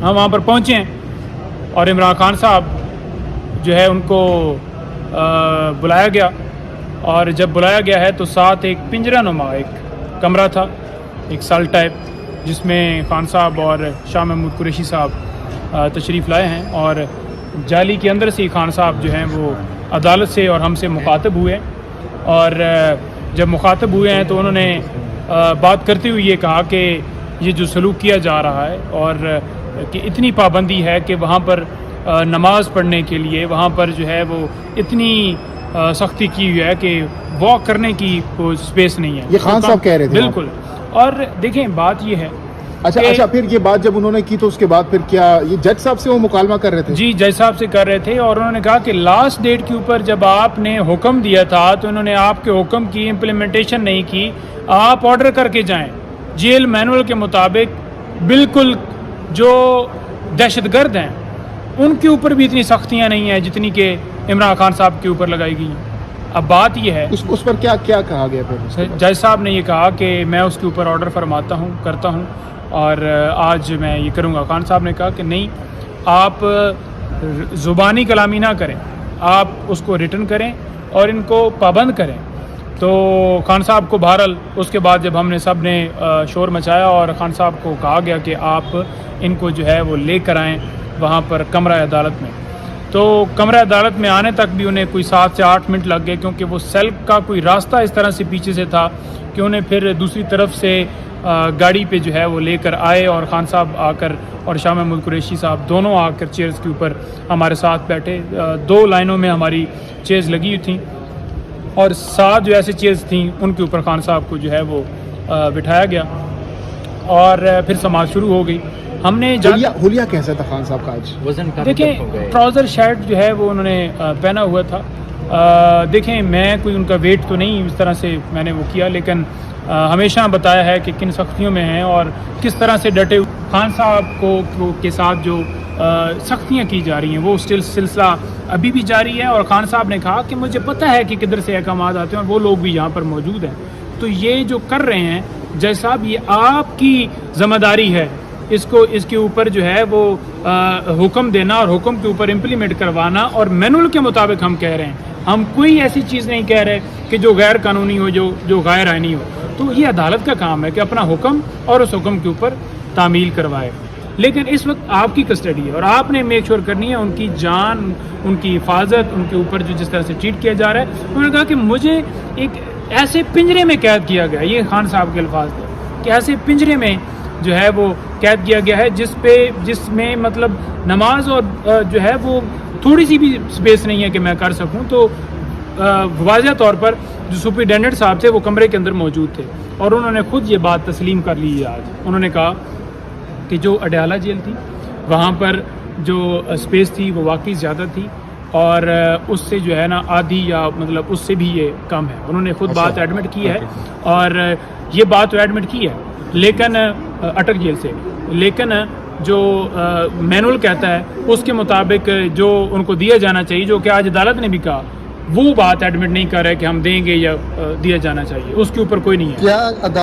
ہم وہاں پر پہنچے ہیں اور عمران خان صاحب جو ہے ان کو بلایا گیا، اور جب بلایا گیا ہے تو ساتھ ایک پنجرہ نما ایک کمرہ تھا، ایک سیل ٹائپ، جس میں خان صاحب اور شاہ محمود قریشی صاحب تشریف لائے ہیں، اور جالی کے اندر سے خان صاحب جو ہیں وہ عدالت سے اور ہم سے مخاطب ہوئے، اور جب مخاطب ہوئے ہیں تو انہوں نے بات کرتے ہوئے یہ کہا کہ یہ جو سلوک کیا جا رہا ہے اور کہ اتنی پابندی ہے کہ وہاں پر نماز پڑھنے کے لیے وہاں پر جو ہے وہ اتنی سختی کی ہوئی ہے کہ واک کرنے کی کوئی سپیس نہیں ہے. یہ خان صاحب کہہ رہے تھے. بالکل. اور دیکھیں بات یہ ہے. اچھا پھر یہ بات جب انہوں نے کی تو اس کے بعد پھر کیا یہ جج صاحب سے وہ مکالمہ کر رہے تھے؟ جی جج صاحب سے کر رہے تھے، اور انہوں نے کہا کہ لاسٹ ڈیٹ کے اوپر جب آپ نے حکم دیا تھا تو انہوں نے آپ کے حکم کی امپلیمنٹیشن نہیں کی، آپ آرڈر کر کے جائیں جیل مینول کے مطابق. بالکل جو دہشت گرد ہیں ان کے اوپر بھی اتنی سختیاں نہیں ہیں جتنی کہ عمران خان صاحب کے اوپر لگائی گئی ہیں. اب بات یہ ہے اس پر کیا کہا گیا پھر؟ جج صاحب نے یہ کہا کہ میں اس کے اوپر آرڈر فرماتا ہوں، کرتا ہوں، اور آج میں یہ کروں گا. خان صاحب نے کہا کہ نہیں، آپ زبانی کلامی نہ کریں، آپ اس کو ریٹن کریں اور ان کو پابند کریں. تو خان صاحب کو بہرحال اس کے بعد جب ہم نے سب نے شور مچایا اور خان صاحب کو کہا گیا کہ آپ ان کو جو ہے وہ لے کر آئیں وہاں پر کمرہ عدالت میں، تو کمرہ عدالت میں آنے تک بھی انہیں کوئی 7 سے 8 منٹ لگ گئے، کیونکہ وہ سیل کا کوئی راستہ اس طرح سے پیچھے سے تھا کہ انہیں پھر دوسری طرف سے گاڑی پہ جو ہے وہ لے کر آئے، اور خان صاحب آ کر اور شاہ محمود قریشی صاحب دونوں آ کر چیئرز کے اوپر ہمارے ساتھ بیٹھے. 2 لائنوں میں ہماری چیئرز لگی ہوئی تھیں، اور 7 جو ایسے چیئرز تھیں ان کے اوپر خان صاحب کو جو ہے وہ بٹھایا گیا، اور پھر سماعت شروع ہو گئی. ہم نے حلیہ کیسا تھا خان صاحب کا آج؟ دیکھیں ٹراؤزر شرٹ جو ہے وہ انہوں نے پہنا ہوا تھا. دیکھیں میں کوئی ان کا ویٹ تو نہیں اس طرح سے میں نے وہ کیا، لیکن ہمیشہ بتایا ہے کہ کن سختیوں میں ہیں اور کس طرح سے ڈٹے. خان صاحب کو کے ساتھ جو سختیاں کی جا رہی ہیں وہ سلسلہ ابھی بھی جاری ہے، اور خان صاحب نے کہا کہ مجھے پتہ ہے کہ کدھر سے احکامات آتے ہیں اور وہ لوگ بھی یہاں پر موجود ہیں. تو یہ جو کر رہے ہیں جج صاحب، یہ آپ کی ذمہ داری ہے اس کے اوپر جو ہے وہ حکم دینا اور حکم کے اوپر امپلیمنٹ کروانا، اور مینول کے مطابق ہم کہہ رہے ہیں. ہم کوئی ایسی چیز نہیں کہہ رہے کہ جو غیر قانونی ہو، جو غیر آئینی ہو. تو یہ عدالت کا کام ہے کہ اپنا حکم اور اس حکم کے اوپر تعمیل کروائے. لیکن اس وقت آپ کی کسٹڈی ہے اور آپ نے میک شور کرنی ہے ان کی جان، ان کی حفاظت، ان کے اوپر جو جس طرح سے ٹریٹ کیا جا رہا ہے. انہوں نے کہا کہ مجھے ایک ایسے پنجرے میں قید کیا گیا، یہ خان صاحب کے الفاظ تھے کہ ایسے پنجرے میں جو ہے وہ قید کیا گیا ہے جس میں مطلب نماز اور جو ہے وہ تھوڑی سی بھی سپیس نہیں ہے کہ میں کر سکوں. تو واضح طور پر جو سپرنٹینڈنٹ صاحب تھے وہ کمرے کے اندر موجود تھے، اور انہوں نے خود یہ بات تسلیم کر لی ہے آج. انہوں نے کہا کہ جو اڈیالہ جیل تھی وہاں پر جو سپیس تھی وہ واقعی زیادہ تھی، اور اس سے جو ہے نا آدھی یا مطلب اس سے بھی یہ کم ہے. انہوں نے خود بات ایڈمٹ کی ہے، اور یہ بات ایڈمٹ کی ہے لیکن اٹک جیل سے، لیکن جو مینول کہتا ہے اس کے مطابق جو ان کو دیا جانا چاہیے، جو کہ آج عدالت نے بھی کہا، وہ بات ایڈمٹ نہیں کر رہے کہ ہم دیں گے یا دیا جانا چاہیے، اس کے اوپر کوئی نہیں ہے.